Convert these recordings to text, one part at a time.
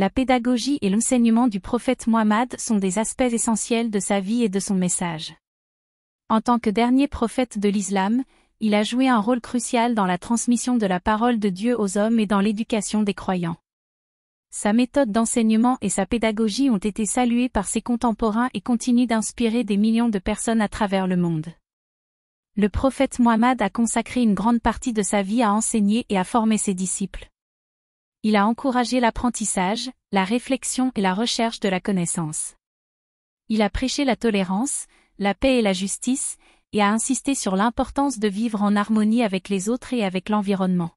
La pédagogie et l'enseignement du prophète Muhammad sont des aspects essentiels de sa vie et de son message. En tant que dernier prophète de l'islam, il a joué un rôle crucial dans la transmission de la parole de Dieu aux hommes et dans l'éducation des croyants. Sa méthode d'enseignement et sa pédagogie ont été saluées par ses contemporains et continuent d'inspirer des millions de personnes à travers le monde. Le prophète Muhammad a consacré une grande partie de sa vie à enseigner et à former ses disciples. Il a encouragé l'apprentissage, la réflexion et la recherche de la connaissance. Il a prêché la tolérance, la paix et la justice, et a insisté sur l'importance de vivre en harmonie avec les autres et avec l'environnement.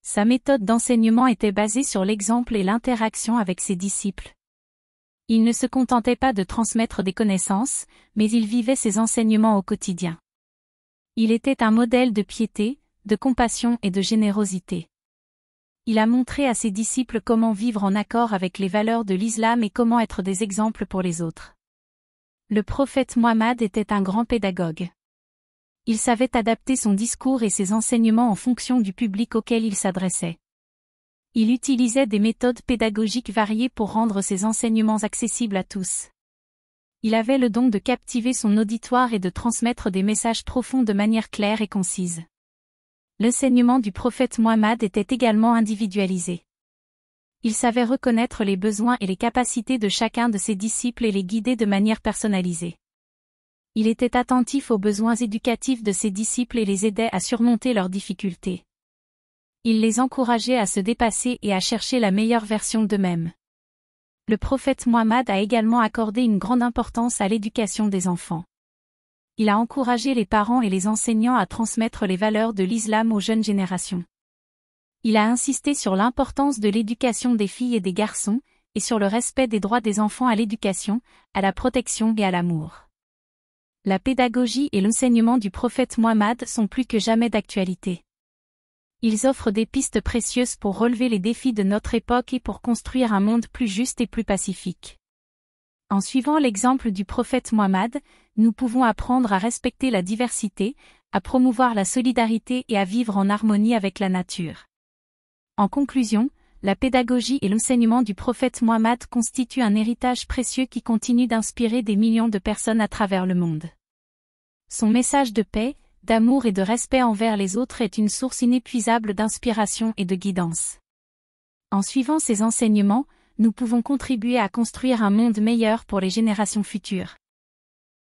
Sa méthode d'enseignement était basée sur l'exemple et l'interaction avec ses disciples. Il ne se contentait pas de transmettre des connaissances, mais il vivait ses enseignements au quotidien. Il était un modèle de piété, de compassion et de générosité. Il a montré à ses disciples comment vivre en accord avec les valeurs de l'islam et comment être des exemples pour les autres. Le prophète Muhammad était un grand pédagogue. Il savait adapter son discours et ses enseignements en fonction du public auquel il s'adressait. Il utilisait des méthodes pédagogiques variées pour rendre ses enseignements accessibles à tous. Il avait le don de captiver son auditoire et de transmettre des messages profonds de manière claire et concise. L'enseignement du prophète Muhammad était également individualisé. Il savait reconnaître les besoins et les capacités de chacun de ses disciples et les guider de manière personnalisée. Il était attentif aux besoins éducatifs de ses disciples et les aidait à surmonter leurs difficultés. Il les encourageait à se dépasser et à chercher la meilleure version d'eux-mêmes. Le prophète Muhammad a également accordé une grande importance à l'éducation des enfants. Il a encouragé les parents et les enseignants à transmettre les valeurs de l'islam aux jeunes générations. Il a insisté sur l'importance de l'éducation des filles et des garçons, et sur le respect des droits des enfants à l'éducation, à la protection et à l'amour. La pédagogie et l'enseignement du prophète Muhammad sont plus que jamais d'actualité. Ils offrent des pistes précieuses pour relever les défis de notre époque et pour construire un monde plus juste et plus pacifique. En suivant l'exemple du prophète Muhammad, nous pouvons apprendre à respecter la diversité, à promouvoir la solidarité et à vivre en harmonie avec la nature. En conclusion, la pédagogie et l'enseignement du prophète Muhammad constituent un héritage précieux qui continue d'inspirer des millions de personnes à travers le monde. Son message de paix, d'amour et de respect envers les autres est une source inépuisable d'inspiration et de guidance. En suivant ces enseignements, nous pouvons contribuer à construire un monde meilleur pour les générations futures.